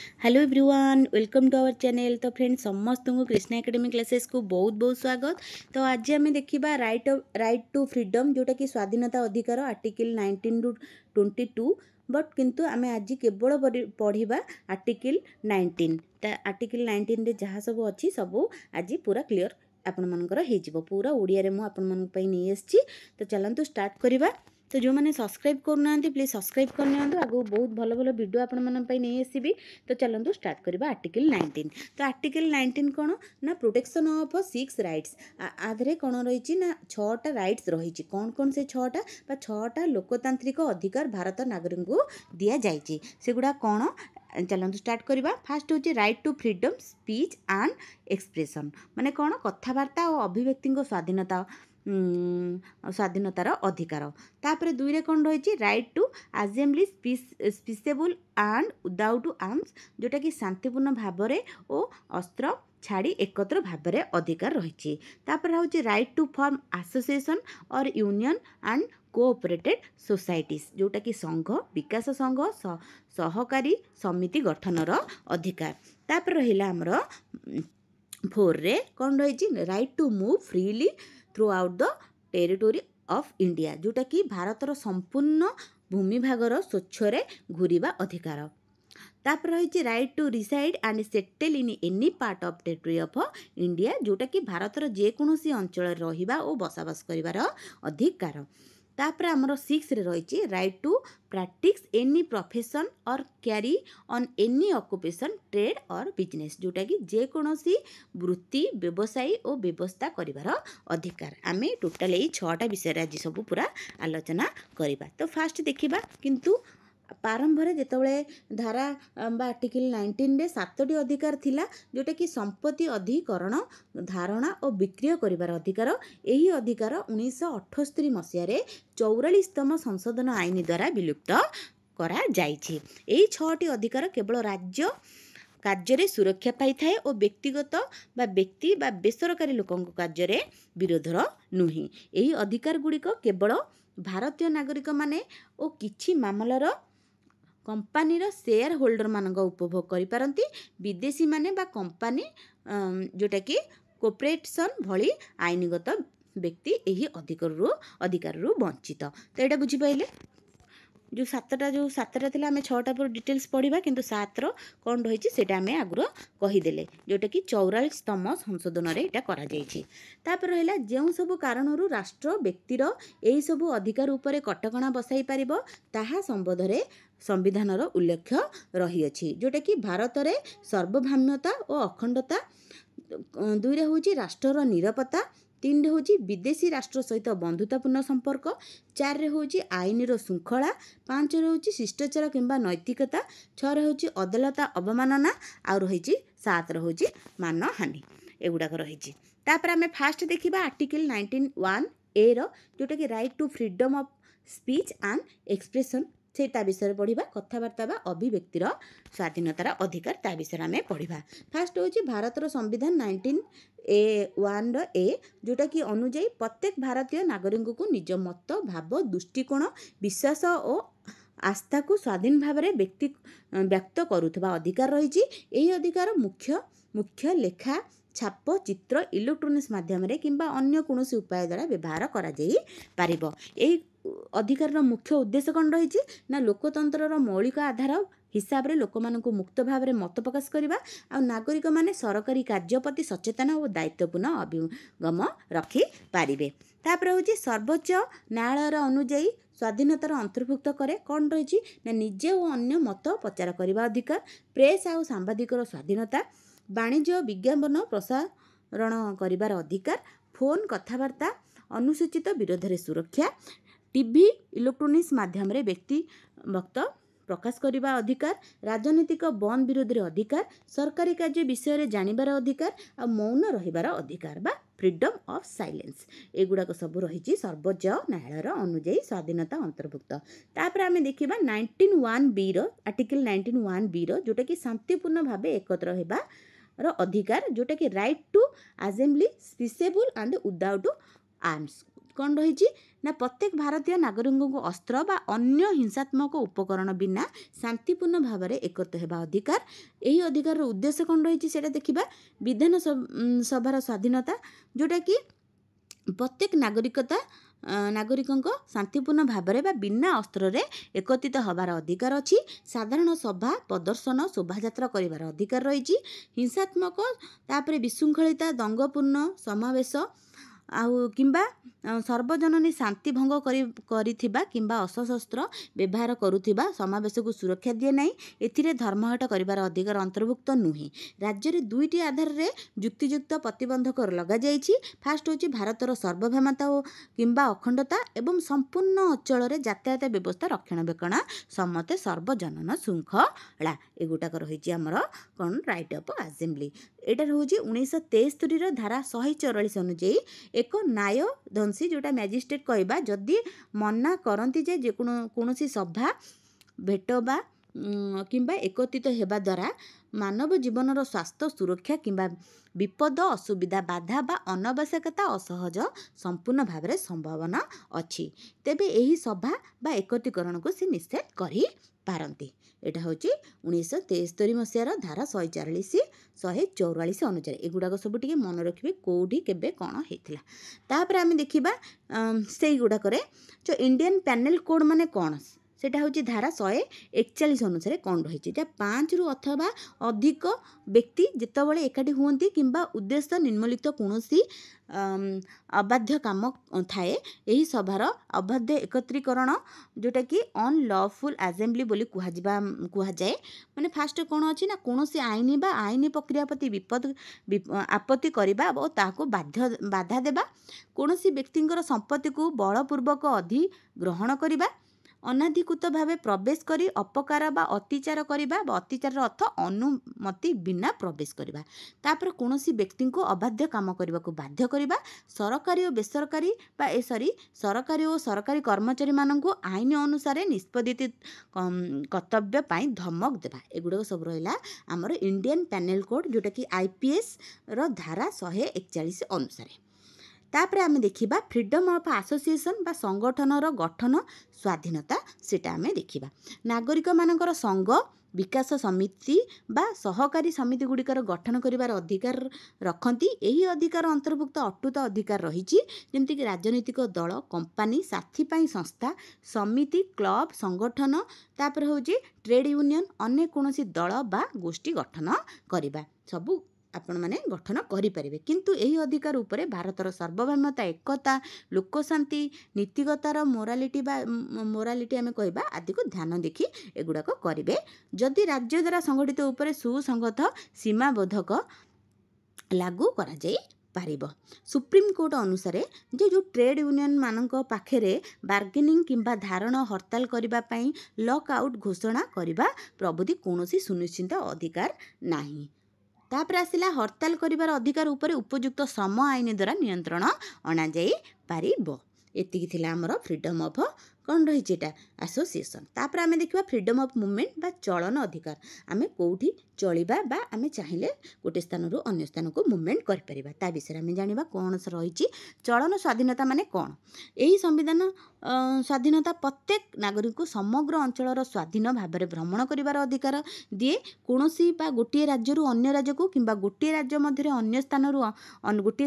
Hello everyone, welcome to our channel. तो friends समस्त को कृष्णा एकेडमी क्लासेस को बहुत बहुत स्वागत। तो आज आम देखा राइट टू फ्रीडम जोटा कि स्वाधीनता अधिकार आर्टिकल 19 रु 22। बट किंतु आम आज केवल पढ़ा आर्टिकल 19। आर्टिकल 19 रे जहाँ सब अच्छी सब आज पूरा क्लीयर आपण मनकर हो पूरा ओडिया रे मु आपण मन पई नहीं आछि। तो चलंतु स्टार्ट करिबा। तो जो मैंने सब्सक्राइब करना प्लीज सब्सक्राइब करनी आगो बहुत भल भल वीडियो आपण मन पई नहीं आसीबी। तो चलंतु स्टार्ट करबा आर्टिकल 19। तो आर्टिकल 19 कौन ना प्रोटेक्शन ऑफ 6 राइट्स आधरे कौन रही ना 6टा राइट्स रही। कौन कौन से 6टा 6टा लोकतांत्रिक अधिकार भारत नागरिक को दि जाइए सेगुड़ा कौन चलते स्टार्ट करवा। फास्ट हूँ right to freedom speech and expression माने कौन कथबार्ता और अभिव्यक्ति स्वाधीनता स्वाधीनतार अधिकार। तापर 2 रे कौन रही right to assembly peaceable and without arms जोटा कि शांतिपूर्ण भाव और अस्त्र छाड़ी एकत्र भाव अधिकार रही। तापर हूँ राइट टू फॉर्म एसोसिएशन और यूनियन एंड कोऑपरेटेड सोसाइटीज जोटा कि संघ विकास संघ सहकारी समिति गठनर अधिकार। तापर रहिला हमर 4 रे कौन रही right to move freely throughout the territory of India जोटा कि भारतर संपूर्ण भूमि भागर स्वच्छरे घूरिबा अधिकार। तापर रही right to reside and settle in any part of territory of India जोटा कि भारतर जेकोसी अंचल रहिबा और बसवास करिवार अधिकार। तापर आमर 6 रे रही right to practice any profession or carry on any occupation trade or business जोटा कि जेकोसी वृत्ति व्यवसायी और व्यवस्था करिवार अधिकार। आमे टोटल यही 6टा विषय आज सब पूरा आलोचना करिबा। तो फास्ट देखिबा किंतु प्रारंभ में जितेबाला धारा आर्टिकल 19 रे 7टी अधिकार थिला जोटा कि संपत्ति अधिकरण धारणा और विक्रय करिवार अधिकार। यही अधिकार 1978 मसीह 44तम संशोधन आईन द्वारा विलुप्त करा जाइछि। एही 6टी अधिकार केवल राज्य कार्य सुरक्षा पाई थाए और व्यक्तिगत बा व्यक्ति बा बेसरकारी लोकों कार्य विरोधर नुही। यही अधिकार गुड़िक केवल भारतीय नागरिक माने और किछि मामलार कंपानीर शेयर होल्डर मानक उपभोग करिपारंती। विदेशी माने बा कंपानी जोटा कि कोऑपरेशन भली आईनगत व्यक्ति यही अधिकार वंचित। तो यहाँ बुझीपारे जो 7टा थिला आमे 6टा पर डिटेल्स पढ़िबा किंतु 7 कौन रही सेटा आमे आगुरो कहीदेले जोटा कि 44तम संशोधन रे एटा करा जाइछि। तापर रहिला जेउ सब कारणरू राष्ट्र व्यक्तिर एही सब अधिकार उपरे कटकणा बसाई पारिबो ताहा संबंधरे संविधानर उल्लेख रही अछि जोटा कि भारत रे सार्वभौमता और अखंडता। 2 रे होछि राष्ट्रर निरापत्ता। 3 रे होछि विदेशी राष्ट्र सहित बंधुतापूर्ण संपर्क। 4 रे होछि आईनर श्रृंखला। 5 रे होछि शिष्टाचार किंबा नैतिकता। 6 रे होछि अदालता अवमानना आ रही 7 रे होछि मानहानि एगुड़ाक रही। तापर आमे फास्ट देखिबा आर्टिकल 19(1) ए रो जोटा कि right to freedom of speech and expression सेटा विषय पढ़िबा। कथबार्ता बा अभिव्यक्तिर स्वाधीनतार अधिकार ता विषय आमे पढ़िबा। फास्ट होछि भारतर संविधान 19(1) ए जोटा कि अनुଯାयी प्रत्येक भारतीय नागरिक को निज मत भाव दृष्टिकोण विश्वास और आस्था को स्वाधीन भाव में व्यक्त करुवा अधिकार रही। यही अधिकार मुख्य लेखा छाप चित्र इलेक्ट्रोनिक्स माध्यम किंबा अन्य कौनसी उपाय द्वारा व्यवहार करा जाई पारिबो। यही अधिकार मुख्य उद्देश्य कौन रही ना लोकतंत्र मौलिक आधार हिसाब रे लोक मानक मुक्त भाव में मत प्रकाश करवा आ नागरिक माने सरकारी कार्य प्रति सचेतन और दायित्वपूर्ण अभिगम रखि पारिबे। तापर होची सर्वोच्च न्यायालय अनुଯାयी स्वाधीनतार अंतर्भुक्त करे कौन रही ना निजे और अन्य मत प्रचार करने अधिकार। प्रेस और सांबादिकर स्वाधीनता। वाणिज्य विज्ञापन प्रसारण करिवार अधिकार। फोन कथबार्ता अनुसूचित विरोध में सुरक्षा। टीवी इलेक्ट्रोनिक्स माध्यम रे व्यक्तिगत प्रकाश करने अधिकार। राजनीतिक बंद विरोध में अधिकार। सरकारी कार्य विषय में जानिबार अधिकार आ मौन रहिबार अधिकार बा फ्रीडम ऑफ साइलेंस एगुड़ाक सब रही सर्वोच्च न्यायालय अनुଯାयी स्वाधीनता अंतर्भुक्त। तापर आमे देखिबा 19(1) रो आर्टिकल 19(1) रो जोटा कि शांतिपूर्ण भाव एकत्र हेबार अधिकार जोटा कि right to assembly peaceable and without arms କ'ଣ ରହିଛି ନା ପ୍ରତ୍ୟେକ ଭାରତୀୟ ନାଗରିକଙ୍କୁ ଅସ୍ତ୍ର ବା ଅନ୍ୟ ହିଂସାତ୍ମକ ଉପକରଣ ବିନା ଶାନ୍ତିପୂର୍ଣ୍ଣ ଭାବରେ ଏକତ୍ର ହେବା ଅଧିକାର। ଏହି ଅଧିକାରର ଉଦ୍ଦେଶ୍ୟ କ'ଣ ରହିଛି ସେଇଟା ଦେଖିବା। ବିଧାନ ସଭାର ସ୍ୱାଧୀନତା, ଯେଉଁଟାକି ପ୍ରତ୍ୟେକ ନାଗରିକଙ୍କ ଶାନ୍ତିପୂର୍ଣ୍ଣ ଭାବରେ ବା ବିନା ଅସ୍ତ୍ରରେ ଏକତ୍ରିତ ହେବାର ଅଧିକାର ଅଛି। ସାଧାରଣ ସଭା ପ୍ରଦର୍ଶନ ଶୋଭାଯାତ୍ରା କରିବାର ଅଧିକାର ରହିଛି। ହିଂସାତ୍ମକ ତାପରେ ବିଶୃଙ୍ଖଳିତା ଦଙ୍ଗପୂର୍ଣ୍ଣ ସମାବେଶ ଆଉ କିମ୍ବା ସର୍ବଜନନୀ ଶାନ୍ତି ଭଙ୍ଗ କରିଥିବା କିମ୍ବା ଅସଶସ୍ତ୍ର ବ୍ୟବହାର କରୁଥିବା ସମାବେଶକୁ ସୁରକ୍ଷା ଦିଏ ନାହିଁ। ଏଥିରେ ଧର୍ମଘଟ କରିବାର ଅଧିକାର ଅନ୍ତର୍ଭୁକ୍ତ ନୁହେଁ। ରାଜ୍ୟରେ 2ଟି ଆଧାରରେ ଯୁକ୍ତିଯୁକ୍ତ ପ୍ରତିବନ୍ଧକ ଲଗାଯାଇଛି। ଫାଷ୍ଟ ହେଉଛି ଭାରତର ସାର୍ବଭୌମତା କିମ୍ବା ଅଖଣ୍ଡତା ଏବଂ ସମ୍ପୂର୍ଣ୍ଣ ଅଞ୍ଚଳରେ ଯାତାୟାତ ବ୍ୟବସ୍ଥା ରକ୍ଷଣାବେକ୍ଷଣ ସମେତ ସର୍ବଜନନ ଶୃଙ୍ଖଳା। ଏଗୁଡ଼ାକ ରହିଛି ଆମର କ'ଣ ରାଇଟ୍ ଅଫ୍ ଆସେମ୍ବଲି। ଏଇଟା ରହୁଛି 1973ର ଧାରା 144 ଅନୁଯାୟୀ ଏକ ନ୍ୟାୟଦଂଶୀ, ଯେଉଁଟା ମ୍ୟାଜିଷ୍ଟ୍ରେଟ୍ କହିବା, ଯଦି ମନା କରନ୍ତି ଯେ କୌଣସି ସଭା ଭେଟ ବା କିମ୍ବା ଏକତ୍ରିତ ହେବା ଦ୍ୱାରା ମାନବ ଜୀବନର ସ୍ୱାସ୍ଥ୍ୟ ସୁରକ୍ଷା କିମ୍ବା ବିପଦ ଅସୁବିଧା ବାଧା ବା ଅନାବଶ୍ୟକତା ଅସହଜ ସମ୍ପୂର୍ଣ୍ଣ ଭାବରେ ସମ୍ଭାବନା ଅଛି, ତେବେ ଏହି ସଭା ବା ଏକତ୍ରୀକରଣକୁ ସେ ନିଷେଧ କରିପାରନ୍ତି। ଏଇଟା ହେଉଛି 1973 ମସିହାର ଧାରା 144 144 ଅନୁଯାୟୀ। ଏଗୁଡ଼ାକ ସବୁ ଟିକେ ମନେ ରଖିବେ କେଉଁଠି କେବେ କ'ଣ ହେଇଥିଲା। ତାପରେ ଆମେ ଦେଖିବା ସେଇଗୁଡ଼ାକରେ ଇଣ୍ଡିଆନ୍ ପ୍ୟାନେଲ୍ କୋଡ଼୍ ମାନେ କ'ଣ, ସେଇଟା ହେଉଛି ଧାରା 141 ଅନୁସାରେ କ'ଣ ରହିଛି। ଏଇଟା 5ରୁ ଅଥବା ଅଧିକ ବ୍ୟକ୍ତି ଯେତେବେଳେ ଏକାଠି ହୁଅନ୍ତି କିମ୍ବା ଉଦ୍ଦେଶ୍ୟ ନିମ୍ନଲିଖିତ କୌଣସି ଅବାଧ୍ୟ କାମ ଥାଏ, ଏହି ସଭାର ଅବାଧ୍ୟ ଏକତ୍ରୀକରଣ, ଯେଉଁଟାକି ଅନଲଫୁଲ୍ ଆସେମ୍ବଲି ବୋଲି କୁହାଯାଏ। ମାନେ ଫାଷ୍ଟ କ'ଣ ଅଛି ନା କୌଣସି ଆଇନ ବା ଆଇନ ପ୍ରକ୍ରିୟା ପ୍ରତି ଆପତ୍ତି କରିବା ଓ ତାହାକୁ ବାଧା ଦେବା, କୌଣସି ବ୍ୟକ୍ତିଙ୍କର ସମ୍ପତ୍ତିକୁ ବଳପୂର୍ବକ ଅଧିଗ୍ରହଣ କରିବା, ଅନାଧିକୃତ ଭାବେ ପ୍ରବେଶ କରି ଅପକାର ବା ଅତ୍ୟାଚାର କରିବା ବା ଅତ୍ୟାଚାରର ଅର୍ଥ ଅନୁମତି ବିନା ପ୍ରବେଶ କରିବା। ତାପରେ କୌଣସି ବ୍ୟକ୍ତିଙ୍କୁ ଅବାଧ୍ୟ କାମ କରିବାକୁ ବାଧ୍ୟ କରିବା, ସରକାରୀ ଓ ବେସରକାରୀ ବା ସରକାରୀ ଓ ସରକାରୀ କର୍ମଚାରୀମାନଙ୍କୁ ଆଇନ ଅନୁସାରେ ନିଷ୍ପତ୍ତି କର୍ତ୍ତବ୍ୟ ପାଇଁ ଧମକ ଦେବା। ଏଗୁଡ଼ାକ ସବୁ ରହିଲା ଆମର ଇଣ୍ଡିଆନ୍ ପ୍ୟାନେଲ୍ କୋଡ଼୍, ଯେଉଁଟାକି IPSର ଧାରା 141 ଅନୁସାରେ। ତାପରେ ଆମେ ଦେଖିବା ଫ୍ରିଡମ୍ ଅଫ୍ ଆସୋସିଏସନ୍ ବା ସଂଗଠନର ଗଠନ ସ୍ୱାଧୀନତା, ସେଇଟା ଆମେ ଦେଖିବା। ନାଗରିକମାନଙ୍କର ସଂଘ ବିକାଶ ସମିତି ବା ସହକାରୀ ସମିତି ଗୁଡ଼ିକର ଗଠନ କରିବାର ଅଧିକାର ରଖନ୍ତି। ଏହି ଅଧିକାର ଅନ୍ତର୍ଭୁକ୍ତ ଅଟୁଟ ଅଧିକାର ରହିଛି, ଯେମିତିକି ରାଜନୈତିକ ଦଳ, କମ୍ପାନୀ, ସାଥୀ ପାଇଁ ସଂସ୍ଥା, ସମିତି, କ୍ଲବ, ସଂଗଠନ, ତାପରେ ହେଉଛି ଟ୍ରେଡ୍ ୟୁନିୟନ, ଅନ୍ୟ କୌଣସି ଦଳ ବା ଗୋଷ୍ଠୀ ଗଠନ କରିବା, ସବୁ ଆପଣମାନେ ଗଠନ କରିପାରିବେ। କିନ୍ତୁ ଏହି ଅଧିକାର ଉପରେ ଭାରତର ସାର୍ବଭୌମତା, ଏକତା, ଲୋକଶାନ୍ତି, ନୀତିଗତାର ମୋରାଲିଟି ଆମେ କହିବା ଆଦିକୁ ଧ୍ୟାନ ଦେଖି ଏଗୁଡ଼ାକ କରିବେ। ଯଦି ରାଜ୍ୟ ଦ୍ୱାରା ସଂଗଠିତ ଉପରେ ସୁସଂଗତ ସୀମାବଦ୍ଧକ ଲାଗୁ କରାଯାଇପାରିବ। ସୁପ୍ରିମକୋର୍ଟ ଅନୁସାରେ ଯେଉଁ ଟ୍ରେଡ୍ ୟୁନିୟନ ମାନଙ୍କ ପାଖରେ ବାର୍ଗେନିଂ କିମ୍ବା ଧାରଣ ହରତାଲ କରିବା ପାଇଁ ଲକ୍ ଆଉଟ୍ ଘୋଷଣା କରିବା ପ୍ରଭୃତି କୌଣସି ସୁନିଶ୍ଚିତ ଅଧିକାର ନାହିଁ। ତାପରେ ଆସିଲା ହରତାଲ କରିବାର ଅଧିକାର ଉପରେ ଉପଯୁକ୍ତ ଶ୍ରମ ଆଇନ ଦ୍ୱାରା ନିୟନ୍ତ୍ରଣ ଅଣାଯାଇପାରିବ। ଏତିକି ଥିଲା ଆମର ଫ୍ରିଡମ୍ ଅଫ୍ କ'ଣ ରହିଛି ଏଇଟା ଆସୋସିଏସନ୍। ତାପରେ ଆମେ ଦେଖିବା ଫ୍ରିଡମ୍ ଅଫ୍ ମୁଭମେଣ୍ଟ ବା ଚଳନ ଅଧିକାର। ଆମେ କେଉଁଠି ଚଳିବା ବା ଆମେ ଚାହିଁଲେ ଗୋଟେ ସ୍ଥାନରୁ ଅନ୍ୟ ସ୍ଥାନକୁ ମୁଭମେଣ୍ଟ କରିପାରିବା, ତା ବିଷୟରେ ଆମେ ଜାଣିବା। କ'ଣ ରହିଛି ଚଳନ ସ୍ୱାଧୀନତା ମାନେ କ'ଣ? ଏହି ସମ୍ବିଧାନ ସ୍ୱାଧୀନତା ପ୍ରତ୍ୟେକ ନାଗରିକଙ୍କୁ ସମଗ୍ର ଅଞ୍ଚଳର ସ୍ୱାଧୀନ ଭାବରେ ଭ୍ରମଣ କରିବାର ଅଧିକାର ଦିଏ। କୌଣସି ବା ଗୋଟିଏ ରାଜ୍ୟରୁ ଅନ୍ୟ ରାଜ୍ୟକୁ କିମ୍ବା ଗୋଟିଏ ରାଜ୍ୟ ମଧ୍ୟରେ ଗୋଟିଏ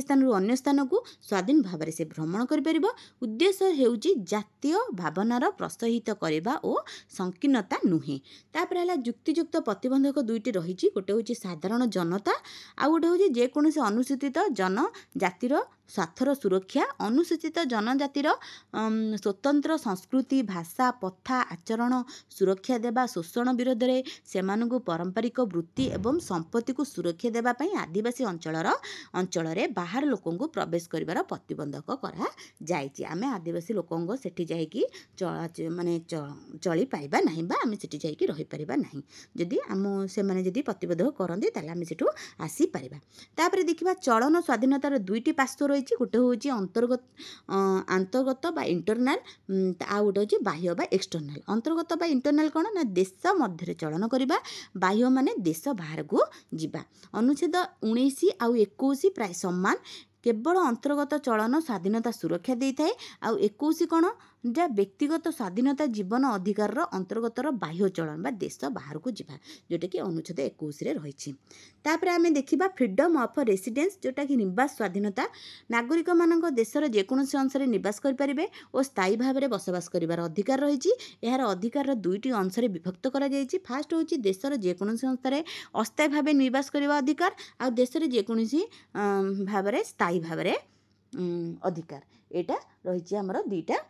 ସ୍ଥାନରୁ ଅନ୍ୟ ସ୍ଥାନକୁ ସ୍ୱାଧୀନ ଭାବରେ ସେ ଭ୍ରମଣ କରିପାରିବ। ଉଦ୍ଦେଶ୍ୟ ହେଉଛି ଜାତୀୟ ଭାବନାର ପ୍ରୋତ୍ସାହିତ କରିବା ଓ ସଂକୀର୍ଣ୍ଣତା ନୁହେଁ। ତାପରେ ହେଲା ଯୁକ୍ତିଯୁକ୍ତ ପ୍ରତିବନ୍ଧକ 2ଟି ରହିଛି। ଗୋଟେ ହେଉଛି ସାଧାରଣ ଜନତା, ଆଉ ଗୋଟେ ହେଉଛି ଯେକୌଣସି ଅନୁସୂଚିତ ଜନଜାତିର ସ୍ୱାର୍ଥର ସୁରକ୍ଷା। ଅନୁସୂଚିତ ଜନଜାତିର ସ୍ୱତନ୍ତ୍ର ସଂସ୍କୃତି, ଭାଷା, ପ୍ରଥା, ଆଚରଣ ସୁରକ୍ଷା ଦେବା, ଶୋଷଣ ବିରୋଧରେ ସେମାନଙ୍କୁ ପାରମ୍ପରିକ ବୃତ୍ତି ଏବଂ ସମ୍ପତ୍ତିକୁ ସୁରକ୍ଷା ଦେବା ପାଇଁ ଆଦିବାସୀ ଅଞ୍ଚଳରେ ବାହାର ଲୋକଙ୍କୁ ପ୍ରବେଶ କରିବାର ପ୍ରତିବନ୍ଧକ କରାଯାଇଛି। ଆମେ ଆଦିବାସୀ ଲୋକଙ୍କ ସେଠି ଯାଇକି ଚଳିପାରିବା ନାହିଁ ବା ଆମେ ସେଠି ଯାଇକି ରହିପାରିବା ନାହିଁ। ଯଦି ସେମାନେ ଯଦି ପ୍ରତିବନ୍ଧକ କରନ୍ତି ତାହେଲେ ଆମେ ସେଠୁ ଆସିପାରିବା। ତାପରେ ଦେଖିବା ଚଳନ ସ୍ୱାଧୀନତାର 2ଟି ପାର୍ଶ୍ୱ ରହିଛି। ଗୋଟେ ହେଉଛି ଅନ୍ତର୍ଗତ ବା ଇଣ୍ଟରନାଲ, ଆଉ ଗୋଟେ ହେଉଛି ବାହ୍ୟ ବା ଏକ୍ସଟର୍ନାଲ। ଅନ୍ତର୍ଗତ ବା ଇଣ୍ଟରନାଲ କ'ଣ ନା ଦେଶ ମଧ୍ୟରେ ଚଳନ କରିବା, ବାହ୍ୟ ମାନେ ଦେଶ ବାହାରକୁ ଯିବା। ଅନୁଚ୍ଛେଦ 19 ଆଉ 21 ପ୍ରାୟ ସମାନ, केवल अंतर्गत चलन स्वाधीनता सुरक्षा देता है। आउ 21 कौन जा व्यक्तिगत स्वाधीनता जीवन अधिकार अंतर्गतर बाह्य चलन बा देश बाहर को जीवा जोटा कि अनुच्छेद 21 रही। तापर आम देखा फ्रीडम ऑफ रेसिडेंस जोटा कि निवास स्वाधीनता नागरिक मान देशर जेकोसी अंश में निवास करेंगे और स्थायी भाव में बसवास कर अधिकार रही। यार अधिकार दुईटी अंश में विभक्त कर फास्ट हूँ देशर जेकोसी अंश में अस्थायी भाव निवास करने अधिकार आ देशर जेकोसी भाव में स्थायी भाव में अधिकार यहाँ रही आमर दुईटा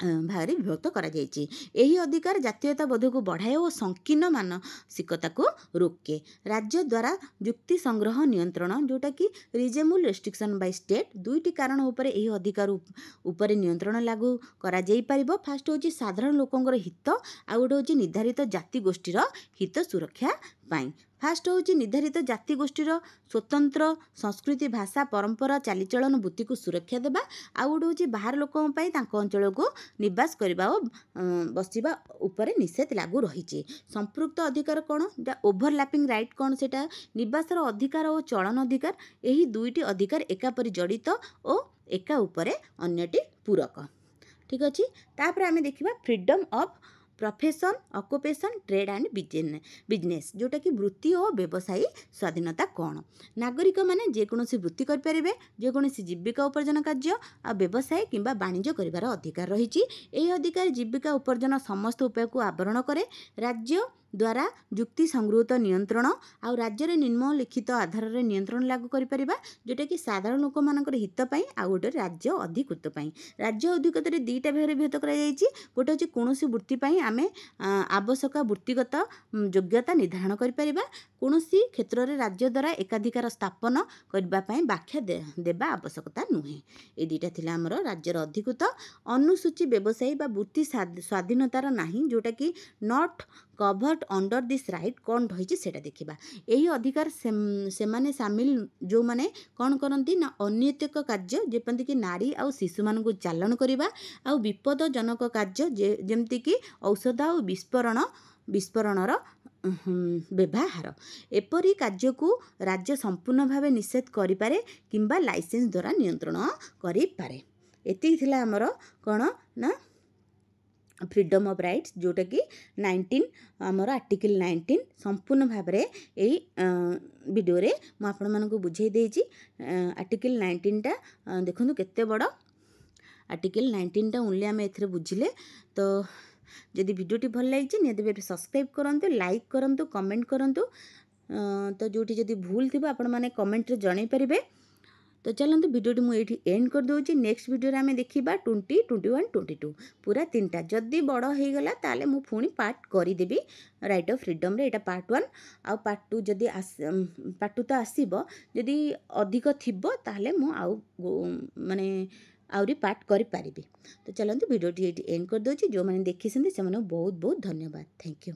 भाग में विभक्त यही अधिकार जातीयताबोध को बढ़ाए और संकीर्ण मानसिकता को रोके। राज्य द्वारा जुक्ति संग्रह नियंत्रण जोटा कि रिजेबल रेस्ट्रिक्शन बाय स्टेट दुईटी कारण उपर यही अधिकार उपर नियंत्रण लागू करा जाई परिबो। फास्ट होची साधारण लोकंकर हित आ गोटे होची निर्धारित जाति गोष्ठीर हित सुरक्षा पाई। फास्ट होची निर्धारित जाति गोष्ठीर स्वतंत्र संस्कृति भाषा परंपरा चालीचलन वृत्ति को सुरक्षा देबा आ गोटे होची बाहर लोकों पई तांको अंचल को निवास करबा और बसिबा उपरे निषेध लागू रही। संपृक्त अधिकार कौन जा ओभरलैपिंग राइट कौन सेटा निवासर अधिकार और चलन अधिकार यही दुईटी अधिकार एकापरि जड़ित और एका उपरे अन्यटी पूरक। ठीक अच्छे। तापर आमे देखिबा freedom of profession occupation trade and business जोटा कि वृत्ति और व्यवसायी स्वाधीनता कौन नागरिक माने जेकोसी वृत्ति करें जेकोसी जीविका उपार्जन कार्य आ व्यवसाय किंबा वाणिज्य करिवार अधिकार रही। यही अधिकार जीविका उपार्जन समस्त उपाय को आवरण करे। राज्य द्वारा जुक्ति संगृहित नियंत्रण आ राज्य में निम्नलिखित आधार में नियंत्रण लागू करिपरिबा जोटा कि साधारण लोक मानकर हित पाई आ गोटे राज्य अधिकृत पाई। राज्य अधिकृत दुईटा भाग में विभक्त करा जायछि। गोटे होछि कोनोसी वृत्ति पाई आमे आवश्यक वृत्तिगत योग्यता निर्धारण करिपरिबा कोनोसी क्षेत्र में राज्य द्वारा एकाधिकार स्थापन करबा पाई व्याख्या देबा आवश्यकता नुहे। ए दुईटा थिला हमर राज्यर अधिकृत अनुसूची व्यवसायी बा वृत्ति स्वाधीनतार नाही जोटा कि not covered under this right कौन रही सेटा देखा। यही अधिकार से माने सामिल जो माने कौन करती ना अनैतिक कार्य जमती कि नारी आ शिशु मान चालन करवा आ विपदजनक कार्य जमती कि औषध आ विस्फोरणर व्यवहार एपरी कार्य को राज्य संपूर्ण भाव निषेध करें किंबा लाइसेंस द्वारा नियंत्रण करें। एति थिला हमर कौन ना फ्रीडम ऑफ राइट्स जोटा कि 19 आमर आर्टिकल 19 संपूर्ण भाव में यही वीडियो रे मु आपण मानकु बुझाई देछि। आर्टिकल 19 टा देखंतु केते बड़ आर्टिकल 19 टा ओनली आम एथरे बुझिले। तो जदि वीडियोटी भल लगी निहाती सब्सक्राइब करंतु लाइक करंतु कमेंट करंतु। तो जोटी जदि भूल थिबा आपण माने कमेंट रे जणाई परिबे। तो चलते वीडियोटी मुझे एंड कर दूसरी। नेक्स्ट वीडियो आम देखा 20, 21, 22 पूरा 3टा जदि बड़ हो गला ताले मु पुणी पार्ट करदेवी राइट ऑफ फ्रीडम रे। एटा पार्ट 1 आ पार्ट 2 जदि पार्ट 2 तो आसीबो जदि अधिक थिबो ताले मु आउ माने आउरी पार्ट करि पारिबी। तो चलते वीडियोटी एंड कर दूसरी। जो मैंने देखी से बहुत बहुत धन्यवाद। Thank you.